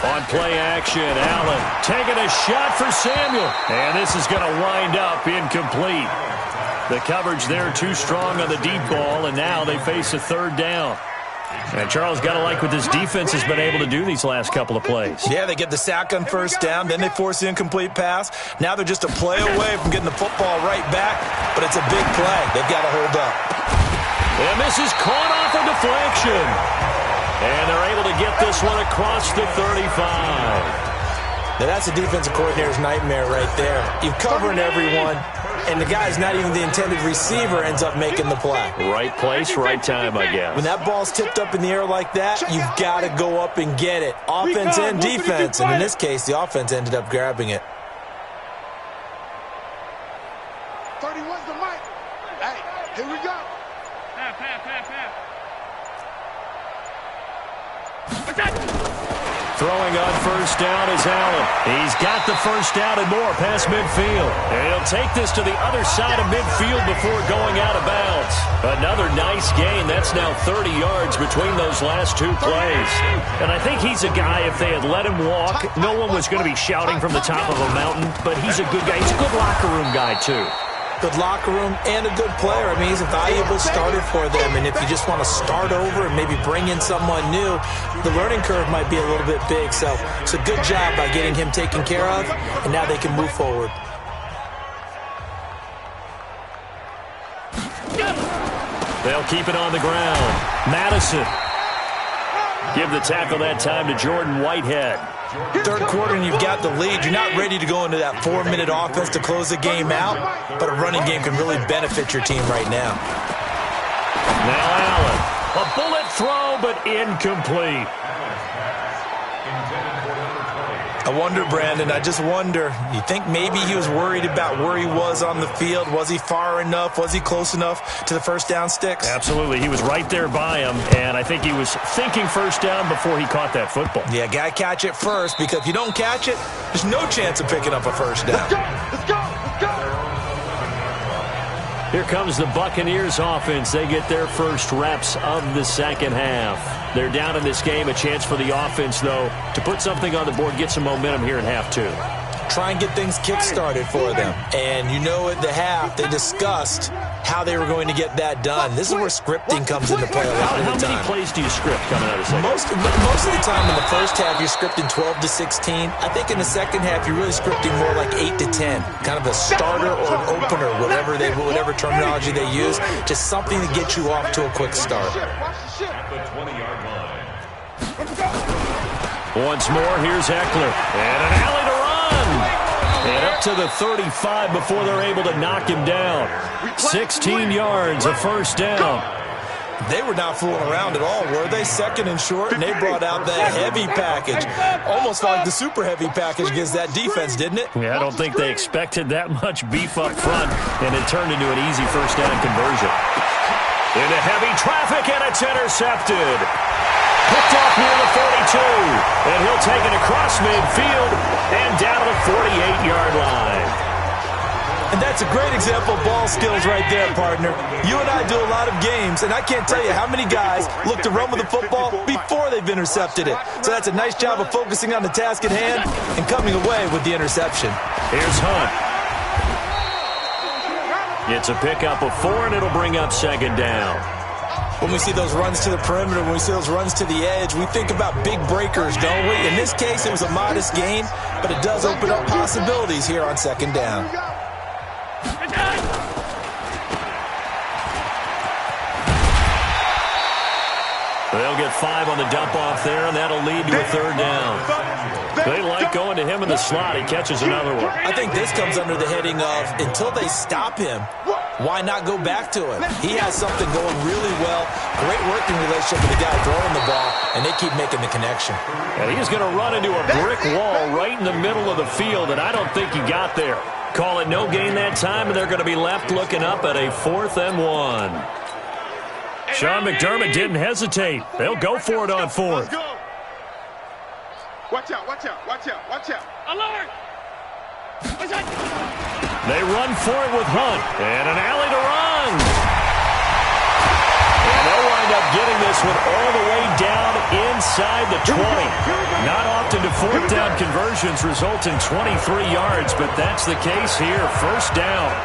On play action, Allen taking a shot for Samuel. And this is going to wind up incomplete. The coverage there too strong on the deep ball, and now they face a 3rd down. And Charles, got to like what this defense has been able to do these last couple of plays. Yeah, they get the sack on first down, then they force the incomplete pass. Now they're just a play away from getting the football right back, but it's a big play. They've got to hold up. And this is caught off a deflection. And they're able to get this one across the 35. Now that's a defensive coordinator's nightmare right there. You're covering everyone, and the guy's not even the intended receiver ends up making the play. Right place, right time, I guess. When that ball's tipped up in the air like that, you've got to go up and get it. Offense and defense, and in this case, the offense ended up grabbing it. 31's the mic. Hey, here we go. Throwing on first down is Allen. He's got the first down and more past midfield. And he'll take this to the other side of midfield before going out of bounds. Another nice gain. That's now 30 yards between those last two plays. And I think he's a guy, if they had let him walk, no one was going to be shouting from the top of a mountain. But he's a good guy. He's a good locker room guy, too. Good locker room and a good player. I mean, he's a valuable starter for them. And if you just want to start over and maybe bring in someone new, the learning curve might be a little bit big. So it's a good job by getting him taken care of, and now they can move forward. They'll keep it on the ground. Madison. Give the tackle that time to Jordan Whitehead. Third quarter and you've got the lead. You're not ready to go into that 4-minute offense to close the game out, but a running game can really benefit your team right now. Now Allen. A bullet throw, but incomplete. I wonder, Brandon, I just wonder, you think maybe he was worried about where he was on the field? Was he far enough? Was he close enough to the first down sticks? Absolutely. He was right there by him, and I think he was thinking first down before he caught that football. Yeah, got to catch it first, because if you don't catch it, there's no chance of picking up a first down. Let's go! Let's go! Let's go! Here comes the Buccaneers offense. They get their first reps of the second half. They're down in this game. A chance for the offense, though, to put something on the board, get some momentum here in half two. Try and get things kick-started for them. And you know at the half, they discussed how they were going to get that done. This is where scripting comes into play a lot of the time. How many plays do you script coming out of the second? Most of the time in the first half, you're scripting 12 to 16. I think in the second half, you're really scripting more like 8 to 10. Kind of a starter or an opener, whatever terminology they use. Just something to get you off to a quick start. At the 20-yard line. Once more, here's Eckler. And an alley to run. And up to the 35 before they're able to knock him down. 16 yards, a first down. They were not fooling around at all, were they? Second and short, and they brought out that heavy package. Almost like the super heavy package against that defense, didn't it? Yeah, I don't think they expected that much beef up front, and it turned into an easy first down conversion. Into heavy traffic, and it's intercepted. Picked off near the 42, and he'll take it across midfield and down to the 48-yard line. And that's a great example of ball skills right there, partner. You and I do a lot of games, and I can't tell you how many guys look to run with the football before they've intercepted it. So that's a nice job of focusing on the task at hand and coming away with the interception. Here's Hunt. It's a pickup of 4, and it'll bring up second down. When we see those runs to the perimeter, when we see those runs to the edge, we think about big breakers, don't we? In this case, it was a modest gain, but it does open up possibilities here on second down. They'll get 5 on the dump-off there, and that'll lead to a third down. They like going to him in the slot. He catches another one. I think this comes under the heading of, until they stop him, why not go back to him? He has something going really well. Great working relationship with the guy throwing the ball, and they keep making the connection. And he's going to run into a brick wall right in the middle of the field, and I don't think he got there. Call it no gain that time, and they're going to be left looking up at a 4th and 1. Sean McDermott didn't hesitate. They'll go for it on 4th. Watch out, watch out, watch out, watch out. Alert! They run for it with Hunt. And an alley to run. And they'll wind up getting this one all the way down inside the 20. Not often do 4th down conversions result in 23 yards, but that's the case here. First down.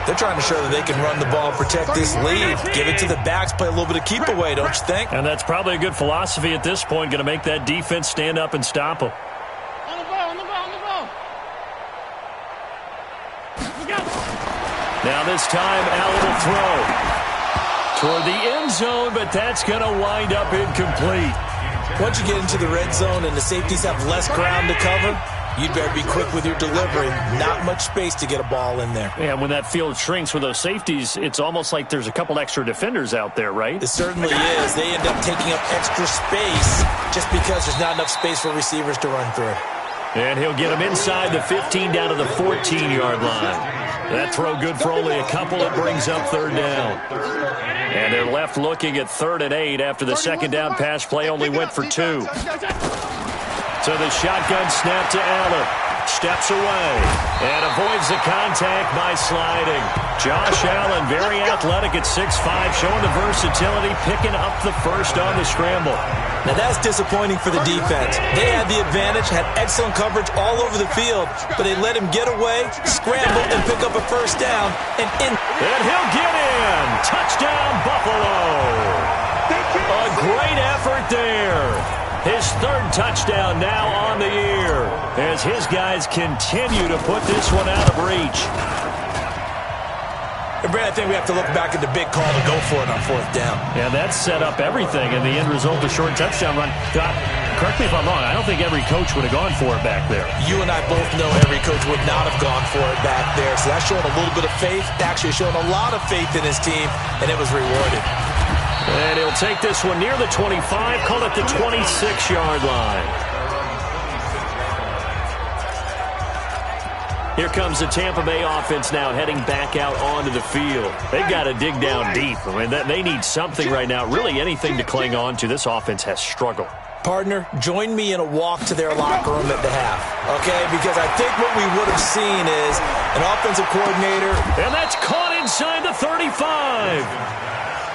They're trying to show that they can run the ball, protect this lead, give it to the backs, play a little bit of keep away, don't you think? And that's probably a good philosophy at this point, going to make that defense stand up and stop them. On the ball, on the ball, on the ball. Let's go. Now this time, Allen will throw toward the end zone, but that's going to wind up incomplete. Once you get into the red zone and the safeties have less ground to cover, you'd better be quick with your delivery. Not much space to get a ball in there. Yeah, when that field shrinks with those safeties, it's almost like there's a couple extra defenders out there, right? It certainly is. They end up taking up extra space just because there's not enough space for receivers to run through. And he'll get them inside the 15 down to the 14-yard line. That throw good for only a couple. It brings up third down. And they're left looking at 3rd and 8 after the second down pass play only went for 2. So the shotgun snap to Allen. Steps away and avoids the contact by sliding. Josh Allen, very athletic at 6'5", showing the versatility, picking up the first on the scramble. Now that's disappointing for the defense. They had the advantage, had excellent coverage all over the field, but they let him get away, scramble, and pick up a first down. And he'll get in. Touchdown, Buffalo. A great effort there. His third touchdown now on the year as his guys continue to put this one out of reach. And Brad, I think we have to look back at the big call to go for it on fourth down. Yeah, that set up everything, and the end result, a short touchdown run. Correct me if I'm wrong, I don't think every coach would have gone for it back there. You and I both know every coach would not have gone for it back there, so that's showing a little bit of faith, actually showing a lot of faith in his team, and it was rewarded. And he'll take this one near the 25, call it the 26-yard line. Here comes the Tampa Bay offense now heading back out onto the field. They've got to dig down deep. I mean, they need something right now, really anything to cling on to. This offense has struggled. Partner, join me in a walk to their locker room at the half, okay? Because I think what we would have seen is an offensive coordinator. And that's caught inside the 35.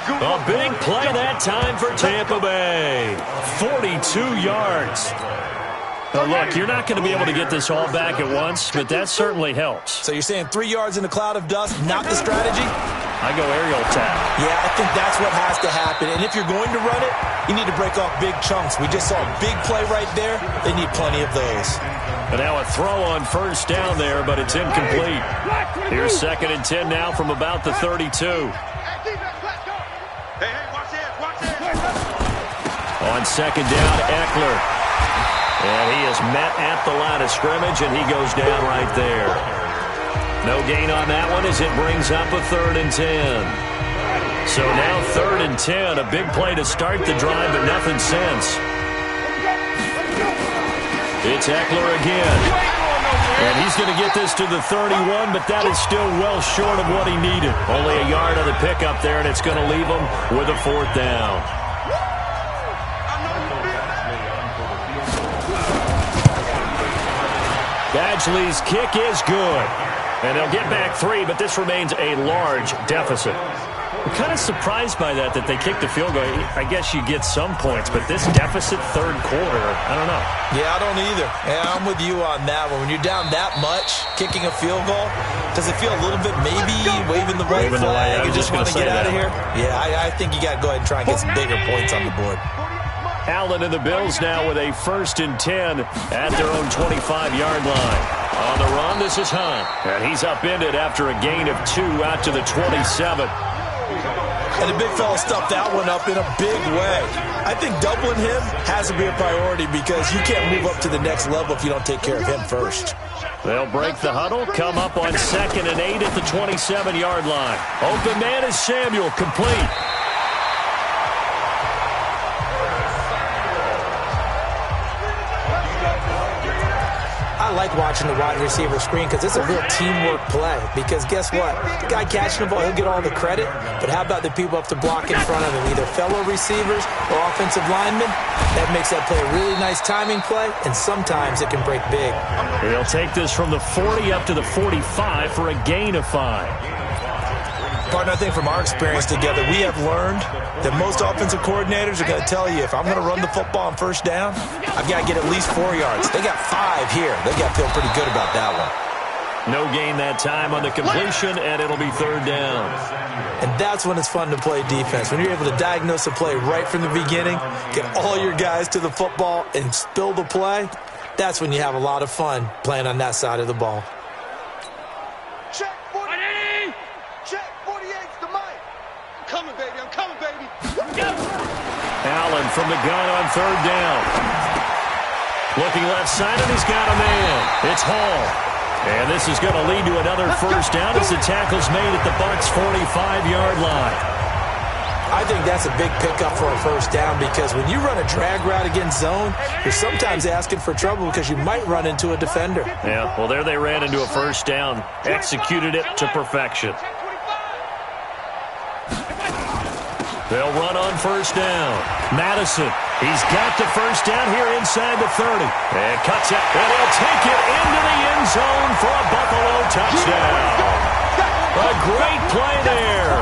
A big play that time for Tampa Bay. 42 yards. Now, look, you're not going to be able to get this all back at once, but that certainly helps. So you're saying 3 yards in a cloud of dust, not the strategy? I go aerial attack. Yeah, I think that's what has to happen. And if you're going to run it, you need to break off big chunks. We just saw a big play right there. They need plenty of those. And now a throw on first down there, but it's incomplete. Here's 2nd and 10 now from about the 32. On 2nd down, Eckler. And he is met at the line of scrimmage, and he goes down right there. No gain on that one as it brings up a 3rd and 10. So now 3rd and 10, a big play to start the drive, but nothing since. It's Eckler again. And he's going to get this to the 31, but that is still well short of what he needed. Only a yard on the pickup there, and it's going to leave him with a 4th down. Badgley's kick is good. And they'll get back 3, but this remains a large deficit. I'm kind of surprised by that they kicked the field goal. I guess you get some points, but this deficit 3rd quarter, I don't know. Yeah, I don't either. Yeah, I'm with you on that one. When you're down that much, kicking a field goal, does it feel a little bit maybe waving the white flag and just want to get out of here? Yeah, I think you got to go ahead and try and get some bigger points on the board. Allen and the Bills now with a 1st and 10 at their own 25-yard line. On the run, this is Hunt. And he's upended after a gain of 2 out to the 27. And the big fella stuffed that one up in a big way. I think doubling him has to be a priority because you can't move up to the next level if you don't take care of him first. They'll break the huddle, come up on 2nd and 8 at the 27-yard line. Open man is Samuel, complete. I like watching the wide receiver screen because it's a real teamwork play. Because guess what? The guy catching the ball, he'll get all the credit. But how about the people up to block in front of him? Either fellow receivers or offensive linemen. That makes that play a really nice timing play, and sometimes it can break big. They'll take this from the 40 up to the 45 for a gain of 5. Partner, I think from our experience together, we have learned that most offensive coordinators are going to tell you, if I'm going to run the football on first down, I've got to get at least 4 yards. They got 5 here. They got to feel pretty good about that one. No gain that time on the completion, and it'll be 3rd down. And that's when it's fun to play defense. When you're able to diagnose a play right from the beginning, get all your guys to the football, and spill the play, that's when you have a lot of fun playing on that side of the ball. Check 48. Check 48's the mic. I'm coming, baby. I'm coming, baby. Allen from the gun on 3rd down. Looking left side, and he's got a man. It's Hall. And this is going to lead to another first down as the tackle's made at the Bucs' 45-yard line. I think that's a big pickup for a first down because when you run a drag route against zone, you're sometimes asking for trouble because you might run into a defender. Yeah, well, there they ran into a first down. Executed it to perfection. They'll run on first down. Madison, he's got the first down here inside the 30. And cuts it, and he'll take it into the end zone for a Buffalo touchdown. A great play there.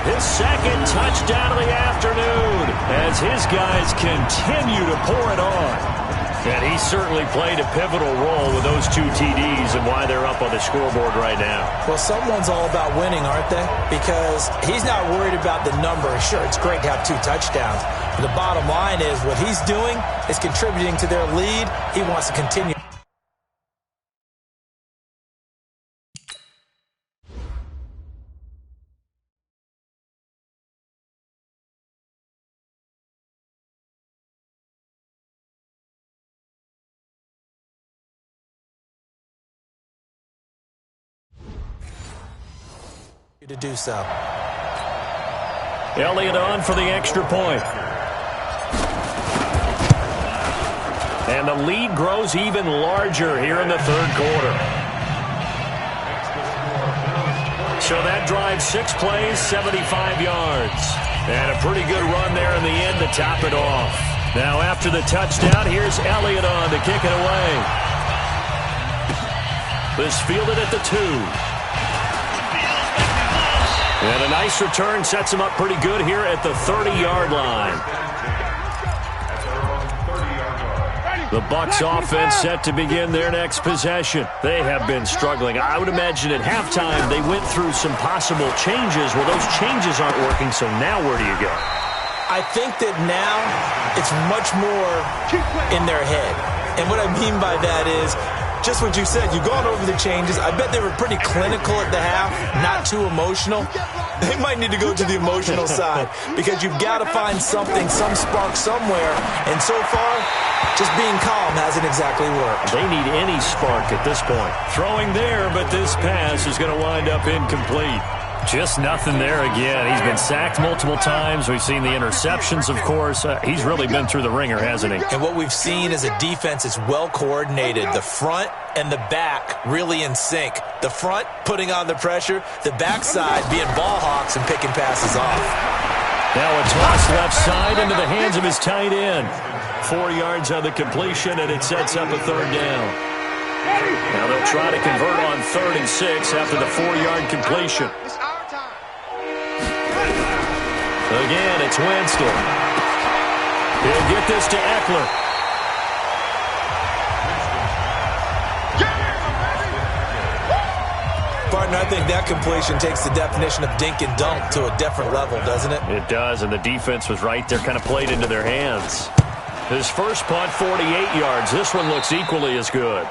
His second touchdown of the afternoon as his guys continue to pour it on. And he certainly played a pivotal role with those 2 TDs and why they're up on the scoreboard right now. Well, someone's all about winning, aren't they? Because he's not worried about the number. Sure, it's great to have 2 touchdowns. But the bottom line is what he's doing is contributing to their lead. He wants to continue. To do so. Elliott on for the extra point. And the lead grows even larger here in the third quarter. So that drives 6 plays, 75 yards. And a pretty good run there in the end to top it off. Now after the touchdown, here's Elliott on to kick it away. This fielded at the 2. And a nice return sets him up pretty good here at the 30-yard line. The Bucs offense set to begin their next possession. They have been struggling. I would imagine at halftime they went through some possible changes. Well, those changes aren't working, so now where do you go? I think that now it's much more in their head. And what I mean by that is just what you said. You've gone over the changes. I bet they were pretty clinical at the half, not too emotional. They might need to go to the emotional side because you've got to find something, some spark somewhere. And so far, just being calm hasn't exactly worked. They need any spark at this point. Throwing there, but this pass is going to wind up incomplete. Just nothing there again. He's been sacked multiple times. We've seen the interceptions, of course. He's really been through the ringer, hasn't he? And what we've seen is a defense that's well coordinated. The front and the back really in sync. The front putting on the pressure. The backside being ball hawks and picking passes off. Now a toss left side into the hands of his tight end. 4 yards on the completion, and it sets up a third down. Now they'll try to convert on 3rd and 6 after the 4-yard completion. Again, it's Winston. He'll get this to Eckler. Partner, I think that completion takes the definition of dink and dunk to a different level, doesn't it? It does, and the defense was right there, kind of played into their hands. His first punt, 48 yards. This one looks equally as good.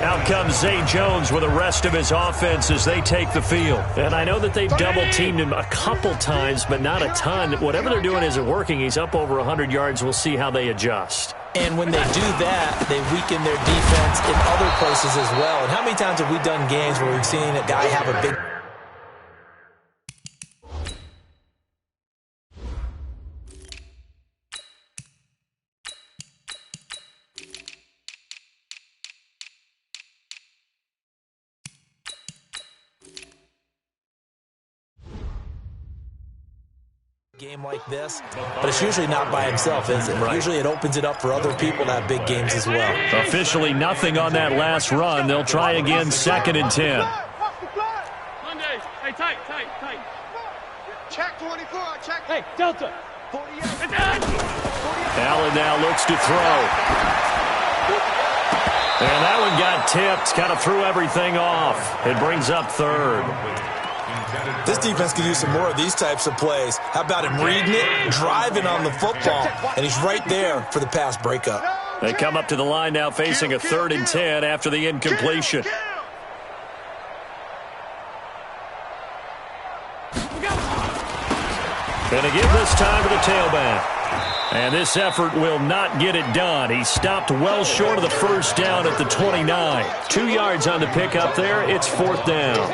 Out comes Zay Jones with the rest of his offense as they take the field. And I know that they've double-teamed him a couple times, but not a ton. Whatever they're doing isn't working. He's up over 100 yards. We'll see how they adjust. And when they do that, they weaken their defense in other places as well. And how many times have we done games where we've seen a guy have a big... game like this, but it's usually not by himself, is it? Right. Usually it opens it up for other people to have big games as well. Officially nothing on that last run. They'll try again 2nd and 10. Monday. Hey, tight. Check 24, check. Hey, Delta. 48. Allen now looks to throw. And that one got tipped, kind of threw everything off. It brings up 3rd. This defense could use some more of these types of plays. How about him reading it, driving on the football, and he's right there for the pass breakup. They come up to the line now facing a 3rd and 10 after the incompletion. And again this time to the tailback. And this effort will not get it done. He stopped well short of the first down at the 29. 2 yards on the pickup there. It's 4th down.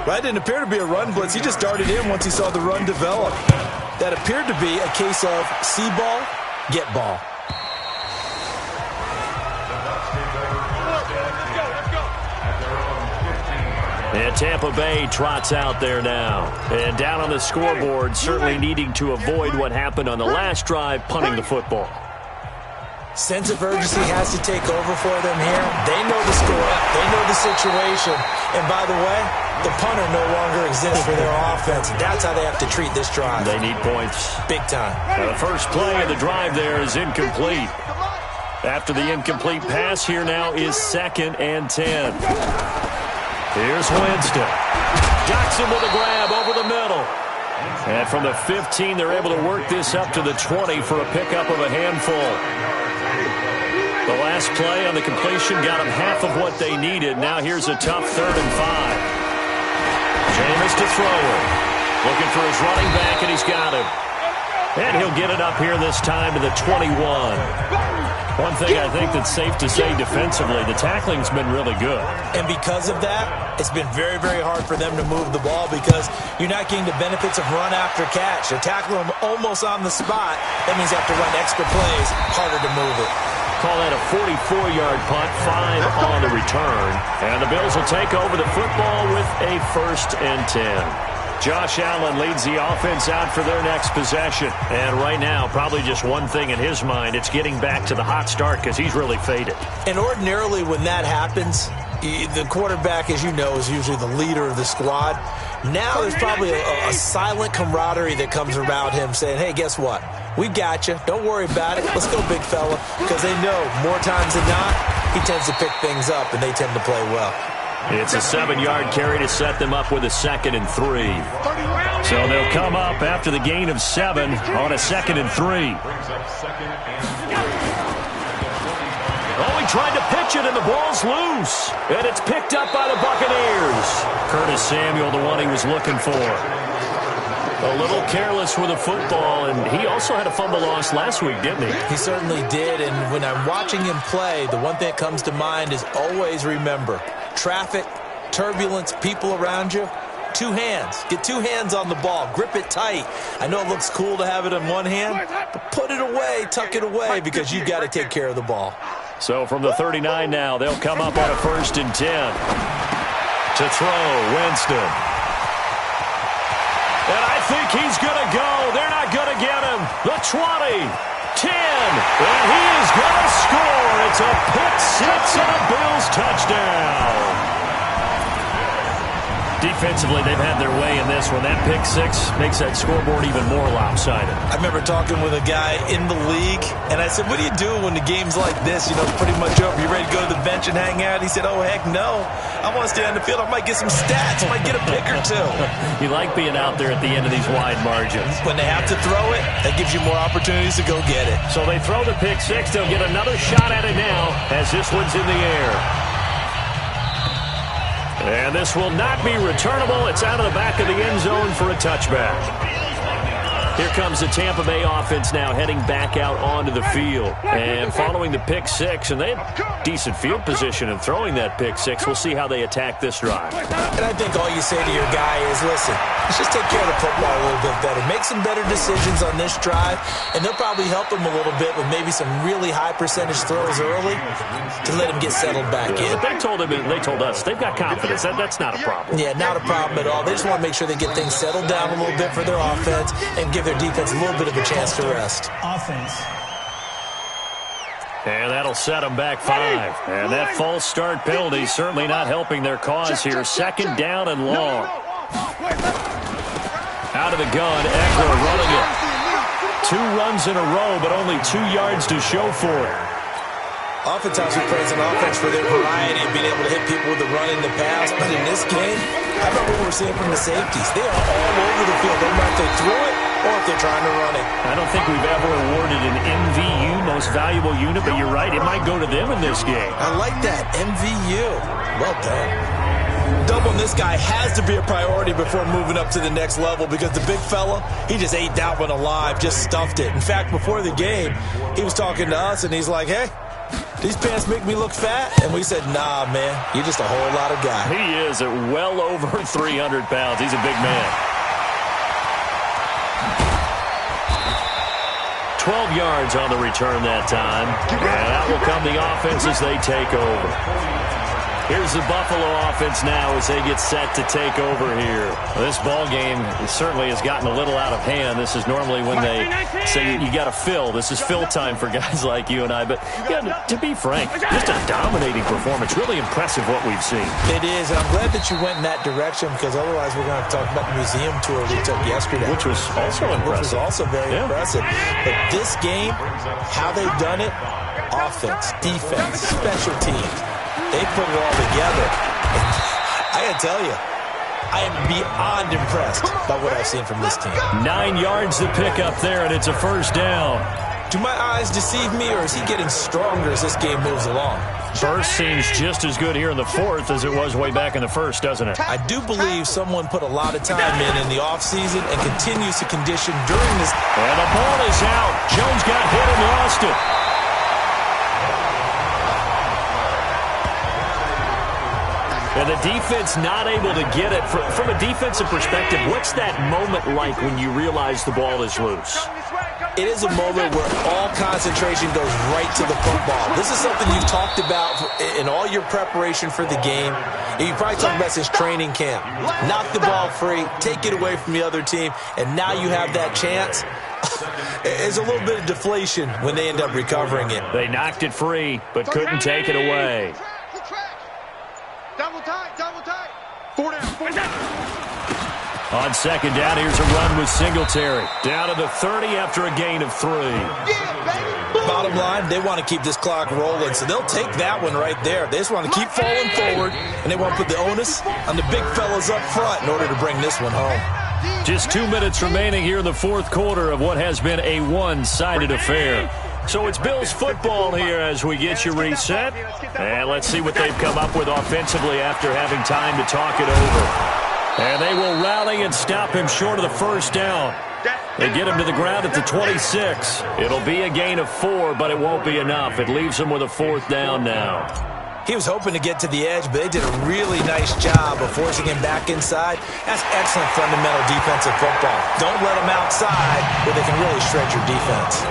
That didn't appear to be a run blitz. He just darted in once he saw the run develop. That appeared to be a case of see ball, get ball. And Tampa Bay trots out there now. And down on the scoreboard, certainly needing to avoid what happened on the last drive, punting the football. Sense of urgency has to take over for them here. They know the score. They know the situation. And by the way, the punter no longer exists for their offense. That's how they have to treat this drive. They need points. Big time. Now the first play of the drive there is incomplete. After the incomplete pass, here now is 2nd and 10. Here's Winston. Jackson with a grab over the middle. And from the 15, they're able to work this up to the 20 for a pickup of a handful. The last play on the completion got them half of what they needed. Now here's a tough 3rd and 5. Jameis to throw it. Looking for his running back, and he's got him. And he'll get it up here this time to the 21. One thing I think that's safe to say defensively, the tackling's been really good. And because of that, it's been very, very hard for them to move the ball because you're not getting the benefits of run after catch. They're tackling them almost on the spot. That means you have to run extra plays, harder to move it. Call that a 44-yard punt, 5 on the return. And the Bills will take over the football with a 1st and 10. Josh Allen leads the offense out for their next possession. And right now, probably just one thing in his mind, it's getting back to the hot start because he's really faded. And ordinarily when that happens, the quarterback, as you know, is usually the leader of the squad. Now there's probably a silent camaraderie that comes around him saying, hey, guess what? We got you. Don't worry about it. Let's go, big fella. Because they know more times than not, he tends to pick things up, and they tend to play well. It's a 7-yard carry to set them up with a 2nd and 3. So they'll come up after the gain of 7 on a 2nd and 3. Oh, he tried to pitch it, and the ball's loose. And it's picked up by the Buccaneers. Curtis Samuel, the one he was looking for. A little careless with a football, and he also had a fumble loss last week, didn't he? He certainly did, and when I'm watching him play, the one thing that comes to mind is always remember, traffic, turbulence, people around you, 2 hands. Get 2 hands on the ball. Grip it tight. I know it looks cool to have it in one hand, but put it away, tuck it away, because you've got to take care of the ball. So from the 39 now, they'll come up on a 1st and 10. To throw, Winston. And I think he's going to go. They're not going to get him. The 20, 10, and he is going to score. It's a pick 6 and a Bills touchdown. Defensively, they've had their way in this one. That pick 6 makes that scoreboard even more lopsided. I remember talking with a guy in the league, and I said, what do you do when the game's like this? You know, it's pretty much over. You ready to go to the bench and hang out? He said, oh, heck no. I want to stay on the field. I might get some stats. I might get a pick or 2. You like being out there at the end of these wide margins. When they have to throw it, that gives you more opportunities to go get it. So they throw the pick 6. They'll get another shot at it now as this one's in the air. And this will not be returnable. It's out of the back of the end zone for a touchback. Here comes the Tampa Bay offense now heading back out onto the field. And following the pick 6, and they have decent field position in throwing that pick 6. We'll see how they attack this drive. And I think all you say to your guy is, listen, let's just take care of the football a little bit better. Make some better decisions on this drive, and they'll probably help him a little bit with maybe some really high percentage throws early to let him get settled back in. But they told us they've got confidence. That's not a problem. Yeah, not a problem at all. They just want to make sure they get things settled down a little bit for their offense and give their defense a little bit of a chance to rest. Offense. And that'll set them back 5. And that false start penalty certainly not helping their cause here. 2nd down and long. Out of the gun, Eckler running it. 2 runs in a row, but only 2 yards to show for it. Oftentimes we praise an offense for their variety of being able to hit people with the run in the pass, but in this game, how about what we're seeing from the safeties? They are all over the field. They're not to throw it or if they're trying to run it. I don't think we've ever awarded an MVU, most valuable unit, but you're right, it might go to them in this game. I like that, MVU. Well done. Doubling this guy has to be a priority before moving up to the next level because the big fella, he just ate that one alive, just stuffed it. In fact, before the game, he was talking to us, and he's like, hey, these pants make me look fat? And we said, nah, man, you're just a whole lot of guy. He is at well over 300 pounds. He's a big man. 12 yards on the return that time. And that will come the offense as they take over. Here's the Buffalo offense now as they get set to take over here. Well, this ball game certainly has gotten a little out of hand. This is normally when they say you got to fill. This is fill time for guys like you and I. But yeah, to be frank, just a dominating performance. Really impressive what we've seen. It is, and I'm glad that you went in that direction because otherwise we're going to have to talk about the museum tour we took yesterday. Which was also impressive. Which was also very impressive. But this game, how they've done it, offense, defense, special teams, they put it all together. And I got to tell you, I am beyond impressed by what I've seen from this team. 9 yards to pick up there, and it's a first down. Do my eyes deceive me, or is he getting stronger as this game moves along? First seems just as good here in the fourth as it was way back in the first, doesn't it? I do believe someone put a lot of time in the offseason and continues to condition during this. And the ball is out. Jones got hit and lost it. And the defense not able to get it. From a defensive perspective, what's that moment like when you realize the ball is loose? It is a moment where all concentration goes right to the football. This is something you've talked about in all your preparation for the game. And you probably talked about since training camp. Knock the ball free, take it away from the other team, and now you have that chance. There's a little bit of deflation when they end up recovering it. They knocked it free, but couldn't take it away. Double tight. 4 down. On second down, here's a run with Singletary. Down to the 30 after a gain of 3. Bottom line, they want to keep this clock rolling, so they'll take that one right there. They just want to keep falling forward, and they want to put the onus on the big fellas up front in order to bring this one home. Just 2 minutes remaining here in the fourth quarter of what has been a one-sided affair. So it's Bills football here as we get you reset. And let's see what they've come up with offensively after having time to talk it over. And they will rally and stop him short of the first down. They get him to the ground at the 26. It'll be a gain of 4, but it won't be enough. It leaves him with a fourth down now. He was hoping to get to the edge, but they did a really nice job of forcing him back inside. That's excellent fundamental defensive football. Don't let him outside where they can really shred your defense.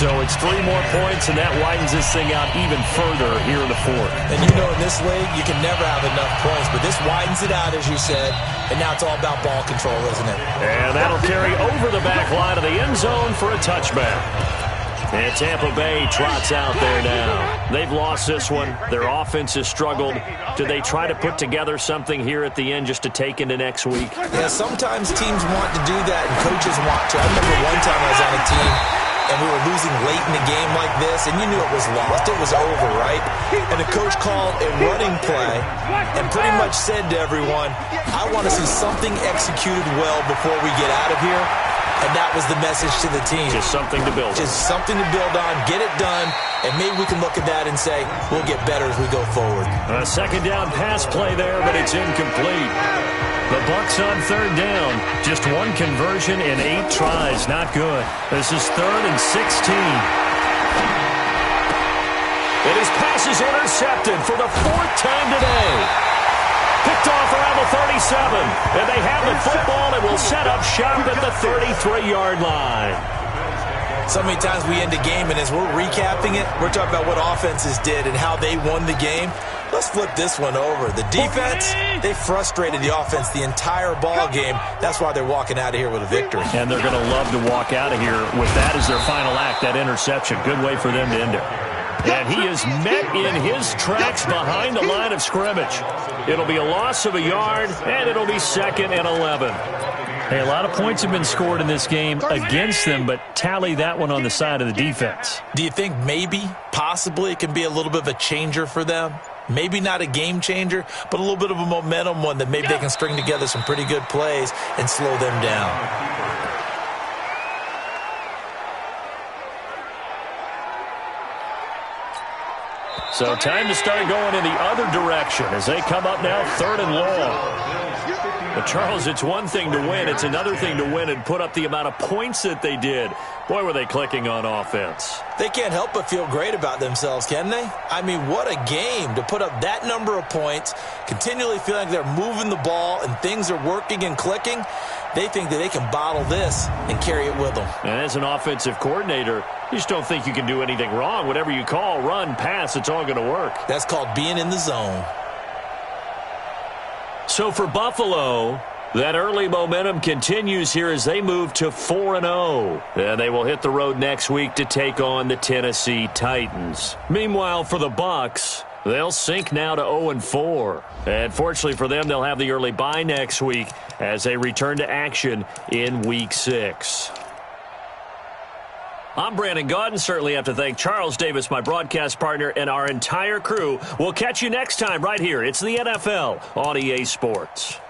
So it's 3 more points, and that widens this thing out even further here in the fourth. And you know in this league, you can never have enough points, but this widens it out, as you said, and now it's all about ball control, isn't it? And that'll carry over the back line of the end zone for a touchback. And Tampa Bay trots out there now. They've lost this one. Their offense has struggled. Do they try to put together something here at the end just to take into next week? Yeah, sometimes teams want to do that, and coaches want to. I remember one time I was on a team, and we were losing late in a game like this, and you knew it was lost. It was over, right? And the coach called a running play and pretty much said to everyone, I want to see something executed well before we get out of here. And that was the message to the team. Just something to build on. Just something to build on, get it done, and maybe we can look at that and say, we'll get better as we go forward. A second down pass play there, but it's incomplete. The Bucs on third down. Just 1 conversion in 8 tries. Not good. This is 3rd and 16. And his pass is intercepted for the 4th time today. Picked off around the 37. And they have the football and will set up shop at the 33-yard line. So many times we end a game, and as we're recapping it, we're talking about what offenses did and how they won the game. Let's flip this one over. The defense, they frustrated the offense the entire ball game. That's why they're walking out of here with a victory. And they're going to love to walk out of here with that as their final act, that interception. Good way for them to end it. And he is met in his tracks behind the line of scrimmage. It'll be a loss of a yard, and it'll be 2nd and 11. Hey, a lot of points have been scored in this game against them, but tally that one on the side of the defense. Do you think maybe, possibly, it can be a little bit of a changer for them? Maybe not a game changer, but a little bit of a momentum one that maybe they can string together some pretty good plays and slow them down. So time to start going in the other direction as they come up now 3rd and long. But Charles, it's one thing to win. It's another thing to win and put up the amount of points that they did. Boy, were they clicking on offense. They can't help but feel great about themselves, can they? I mean, what a game to put up that number of points, continually feeling like they're moving the ball and things are working and clicking. They think that they can bottle this and carry it with them. And as an offensive coordinator, you just don't think you can do anything wrong. Whatever you call, run, pass, it's all going to work. That's called being in the zone. So for Buffalo, that early momentum continues here as they move to 4-0. And they will hit the road next week to take on the Tennessee Titans. Meanwhile, for the Bucs, they'll sink now to 0-4. And fortunately for them, they'll have the early bye next week as they return to action in Week 6. I'm Brandon Gaudin. Certainly have to thank Charles Davis, my broadcast partner, and our entire crew. We'll catch you next time right here. It's the NFL on EA Sports.